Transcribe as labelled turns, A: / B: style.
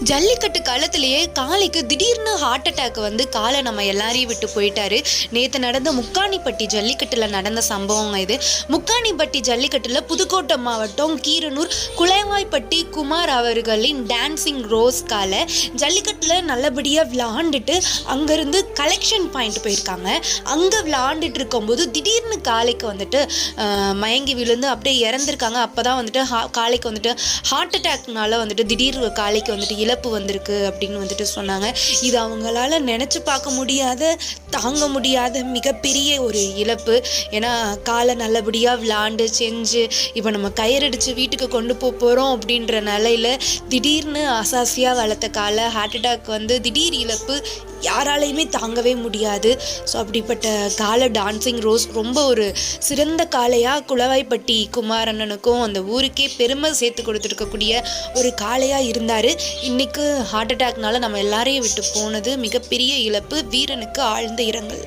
A: ஜல்லிக்கட்டு காலத்திலேயே காளைக்கு திடீர்னு heart attack வந்து காலை நம்ம எல்லாரையும் விட்டு போயிட்டாரு. நேற்று நடந்த முக்காணிப்பட்டி ஜல்லிக்கட்டில் நடந்த சம்பவம் இது. முக்காணிப்பட்டி ஜல்லிக்கட்டில் புதுக்கோட்டை மாவட்டம் கீரனூர் குலைவாய்ப்பட்டி குமார் அவர்களின் டான்சிங் ரோஸ் காலை ஜல்லிக்கட்டில் நல்லபடியாக விளாண்டுட்டு அங்கேருந்து கலெக்ஷன் பாயிண்ட் போயிருக்காங்க. அங்கே விளாண்டுட்டு இருக்கும்போது திடீர்னு காளைக்கு வந்துட்டு மயங்கி விழுந்து அப்படியே இறந்துருக்காங்க. அப்போ தான் வந்துட்டு காளைக்கு வந்துட்டு ஹார்ட் அட்டாக்னால வந்துட்டு திடீர் காளைக்கு வந்துட்டு இழப்பு வந்திருக்கு அப்படின்னு வந்துட்டு சொன்னாங்க. இது அவங்களால நினச்சி பார்க்க முடியாத, தாங்க முடியாத மிகப்பெரிய ஒரு இழப்பு. ஏன்னா காலை நல்லபடியாக விளாண்டு செஞ்சு இப்போ நம்ம கயிறடிச்சு வீட்டுக்கு கொண்டு போகிறோம் அப்படின்ற நிலையில் திடீர்னு அசாசியாக வளர்த்த காலை ஹார்ட் அட்டாக் வந்து திடீர் இழப்பு யாராலையுமே தாங்கவே முடியாது. ஸோ அப்படிப்பட்ட காலை டான்சிங் ரோஸ் ரொம்ப ஒரு சிறந்த காளையாக குலவாய்ப்பட்டி குமாரண்ணனுக்கும் அந்த ஊருக்கே பெருமை சேர்த்து கொடுத்துருக்கக்கூடிய ஒரு காளையாக இருந்தார். இன்றைக்கு ஹார்ட் அட்டாக்னால நம்ம எல்லாரையும் விட்டு போனது மிகப்பெரிய இழப்பு. வீரனுக்கு ஆழ்ந்த இரங்கல்.